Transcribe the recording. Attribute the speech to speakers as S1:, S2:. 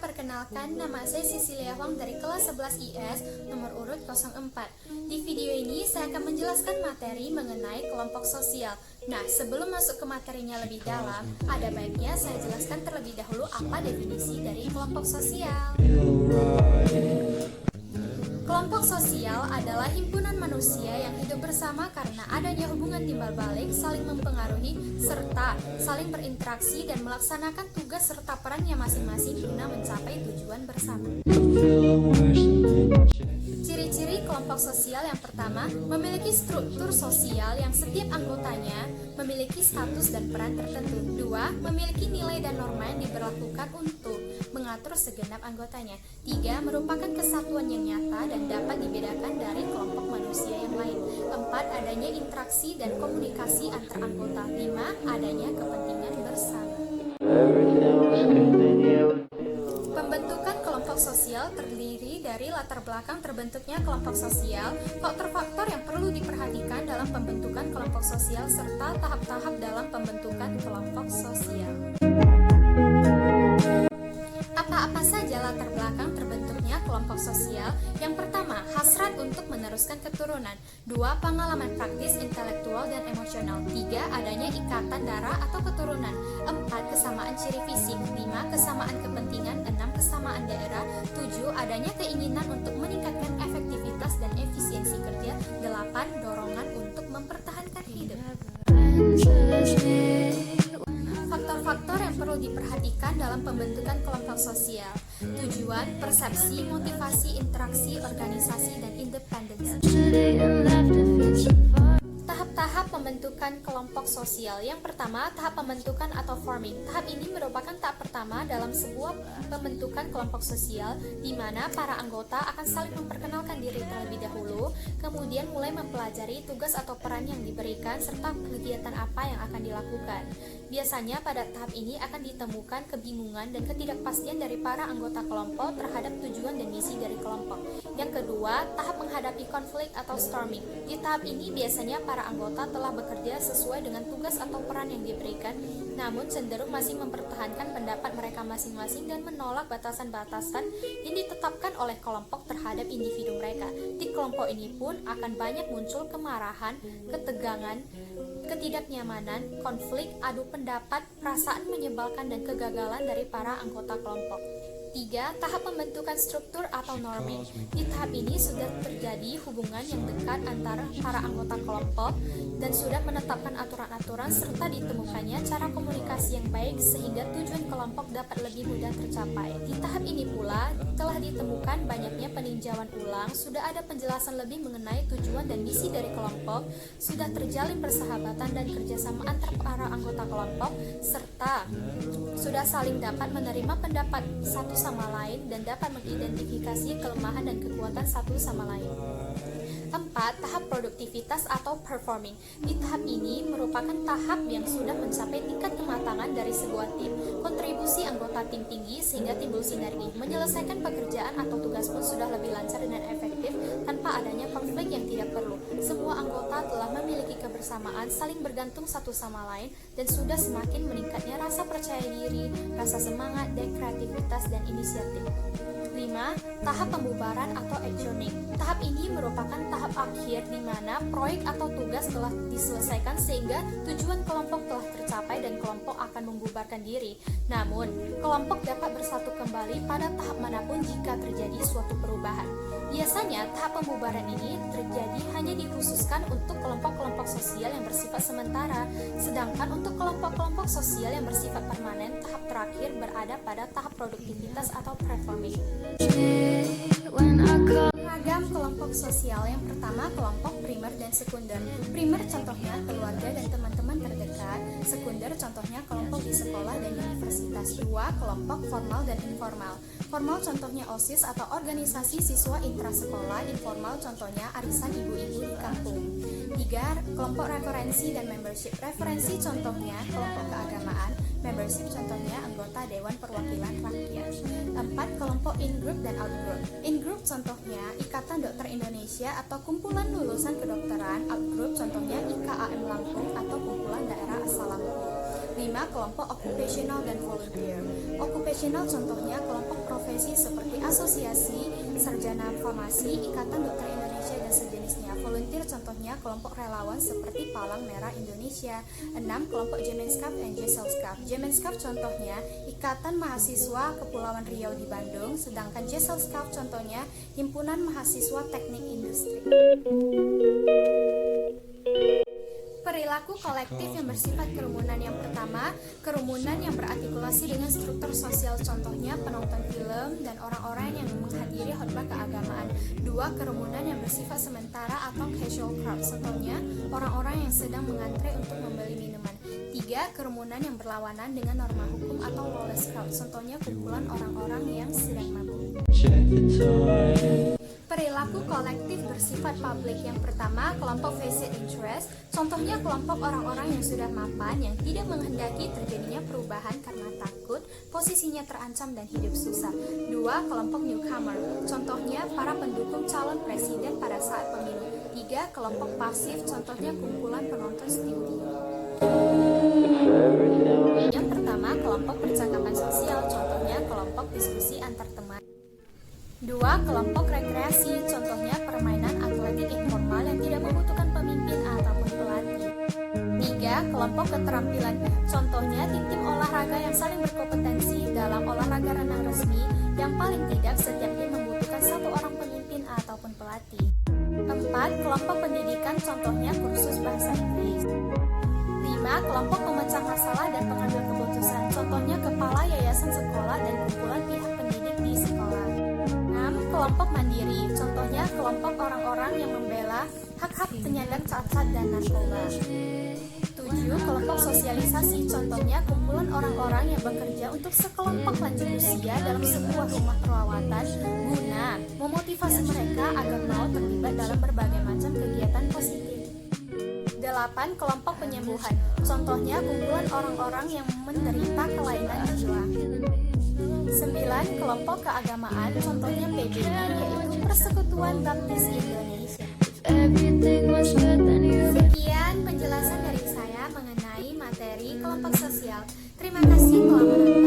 S1: perkenalkan, nama saya Cecilia Huang dari kelas 11 IS nomor urut 04. Di video ini saya akan menjelaskan materi mengenai kelompok sosial. Nah, sebelum masuk ke materinya lebih dalam, ada baiknya saya jelaskan terlebih dahulu apa definisi dari kelompok sosial. Kelompok sosial adalah himpunan manusia yang hidup bersama karena adanya hubungan timbal balik, saling mempengaruhi, serta saling berinteraksi dan melaksanakan tugas serta perannya masing-masing guna mencapai tujuan bersama. Ciri-ciri kelompok sosial yang pertama, memiliki struktur sosial yang setiap anggotanya memiliki status dan peran tertentu. Dua, memiliki nilai dan norma yang diberlakukan untuk mengatur segenap anggotanya. Tiga, merupakan kesatuan yang nyata dan dapat dibedakan dari kelompok manusia yang lain. Empat, adanya interaksi dan komunikasi antar anggota. Lima, adanya kepentingan bersama. Pembentukan kelompok sosial terdiri dari latar belakang terbentuknya kelompok sosial, faktor-faktor yang perlu diperhatikan dalam pembentukan kelompok sosial, serta tahap-tahap dalam pembentukan kelompok sosial. Apa-apa saja latar belakang terbentuknya kelompok sosial? Yang pertama, hasrat untuk meneruskan keturunan. Dua, pengalaman praktis, intelektual, dan emosional. Tiga, adanya ikatan darah atau keturunan. Empat, kesamaan ciri fisik. Lima, kesamaan kepentingan. Enam, kesamaan daerah. Tujuh, adanya keinginan untuk meningkatkan efektivitas dan efisiensi kerja. Delapan, dorongan untuk mempertahankan hidup. Faktor-faktor yang perlu diperhatikan dalam pembentukan kelompok sosial: tujuan, persepsi, motivasi, interaksi, organisasi, dan independensi. Tahap-tahap pembentukan kelompok sosial. Yang pertama, tahap pembentukan atau forming. Tahap ini merupakan tahap pertama dalam sebuah pembentukan kelompok sosial, di mana para anggota akan saling memperkenalkan diri terlebih dahulu, kemudian mulai mempelajari tugas atau peran yang diberikan, serta kegiatan apa yang akan dilakukan. Biasanya pada tahap ini akan ditemukan kebingungan dan ketidakpastian dari para anggota kelompok terhadap tujuan dan misi dari kelompok. Yang kedua, tahap menghadapi konflik atau storming. Di tahap ini biasanya para anggota telah bekerja sesuai dengan tugas atau peran yang diberikan, namun cenderung masih mempertahankan pendapat mereka masing-masing dan menolak batasan-batasan yang ditetapkan oleh kelompok terhadap individu mereka. Di kelompok ini pun akan banyak muncul kemarahan, ketegangan, ketidaknyamanan, konflik, adu pendapat, perasaan menyebalkan, dan kegagalan dari para anggota kelompok. 3. Tahap pembentukan struktur atau norming. Di tahap ini sudah terjadi hubungan yang dekat antara para anggota kelompok dan sudah menetapkan aturan-aturan serta ditemukannya cara komunikasi yang baik sehingga tujuan kelompok dapat lebih mudah tercapai. Di tahap ini pula telah ditemukan banyaknya peninjauan ulang, sudah ada penjelasan lebih mengenai tujuan dan misi dari kelompok, sudah terjalin persahabatan dan kerjasama antar para anggota kelompok, serta sudah saling dapat menerima pendapat satu sama lain dan dapat mengidentifikasi kelemahan dan kekuatan satu sama lain. 4. Tahap produktivitas atau performing. Di tahap ini merupakan tahap yang sudah mencapai tingkat kematangan dari sebuah tim. Kontribusi anggota tim tinggi sehingga timbul sinergi. Menyelesaikan pekerjaan atau tugas pun sudah lebih lancar dan efektif tanpa adanya konflik yang tidak perlu. Semua anggota telah memiliki kebersamaan, saling bergantung satu sama lain, dan sudah semakin meningkatnya rasa percaya diri, rasa semangat, dan kreativitas dan inisiatif. 5. Tahap pembubaran atau adjourning. Tahap ini merupakan tahap akhir di mana proyek atau tugas telah diselesaikan sehingga tujuan kelompok telah tercapai dan kelompok akan membubarkan diri. Namun, kelompok dapat bersatu kembali pada tahap manapun jika terjadi suatu perubahan. Biasanya, tahap pembubaran ini terjadi hanya dikhususkan untuk kelompok-kelompok sosial yang bersifat sementara, sedangkan untuk kelompok-kelompok sosial yang bersifat permanen, tahap terakhir berada pada tahap produktivitas atau performing. Ragam kelompok sosial. Yang pertama, kelompok primer dan sekunder. Primer contohnya keluarga dan teman-teman terdekat. Sekunder contohnya kelompok di sekolah dan universitas. 2. Kelompok formal dan informal. Formal contohnya OSIS atau organisasi siswa intrasekolah. Informal contohnya arisan ibu-ibu di kampung. 3. Kelompok referensi dan membership. Referensi contohnya kelompok keagamaan. Membership contohnya anggota Dewan Perwakilan Rakyat. 4. Kelompok in-group dan out-group. In-group contohnya Ikatan Dokter Indonesia atau kumpulan lulusan kedokteran. Out-group contohnya IKAM Lampung atau kumpulan daerah asal Lampung. 5. 5. Kelompok occupational dan volunteer. Occupational contohnya kelompok profesi seperti asosiasi, sarjana farmasi, Ikatan Dokter Indonesia dan sejenisnya. Volunteer contohnya kelompok relawan seperti Palang Merah Indonesia. 6. Kelompok Gemenskap and Jesselskap. Gemenskap contohnya Ikatan Mahasiswa Kepulauan Riau di Bandung, sedangkan Jesselskap contohnya Himpunan Mahasiswa Teknik Industri. Perilaku kolektif yang bersifat kerumunan. Yang pertama, kerumunan yang berartikulasi dengan struktur sosial, contohnya penonton film dan orang-orang yang menghadiri khotbah keagamaan. 2. Kerumunan yang bersifat sementara atau casual crowd, contohnya orang-orang yang sedang mengantre untuk membeli minuman. 3. Kerumunan yang berlawanan dengan norma hukum atau lawless crowd, contohnya kumpulan orang-orang yang sedang mabuk. Perilaku kolektif bersifat publik. Yang pertama, kelompok vested interest, contohnya kelompok orang-orang yang sudah mapan yang tidak menghendaki terjadinya perubahan karena takut posisinya terancam dan hidup susah. 2. Kelompok newcomer, contohnya para pendukung calon presiden pada saat pemilu. 3. Kelompok pasif, contohnya kumpulan penonton studio. Yang pertama, kelompok percakapan sosial, contohnya kelompok diskusi antar teman. 2. Kelompok rekreasi, contohnya permainan atletik informal yang tidak membutuhkan pemimpin ataupun pelatih. 3. Kelompok keterampilan, contohnya tim-tim olahraga yang saling berkompetensi dalam olahraga renang resmi, yang paling tidak setiap tim membutuhkan satu orang pemimpin ataupun pelatih. 4. Kelompok pendidikan, contohnya kursus bahasa Inggris. 5. Kelompok pemecah masalah dan pengambil keputusan, contohnya kepala yayasan sekolah dan kumpulan pihak pendidik di sekolah. 6. Kelompok mandiri, contohnya kelompok orang-orang yang membela hak-hak penyandang cacat dan narkoba. 7. Kelompok sosialisasi, contohnya kumpulan orang-orang yang bekerja untuk sekelompok lanjut usia dalam sebuah rumah perawatan guna memotivasi mereka agar mau terlibat dalam berbagai macam kegiatan positif. 8. Kelompok penyembuhan, contohnya kumpulan orang-orang yang menderita kelainan jiwa. 9. Kelompok keagamaan, contohnya PBI, yaitu Persekutuan Baptis Indonesia. Sekian penjelasan dari saya mengenai materi kelompok sosial. Terima kasih telah menonton.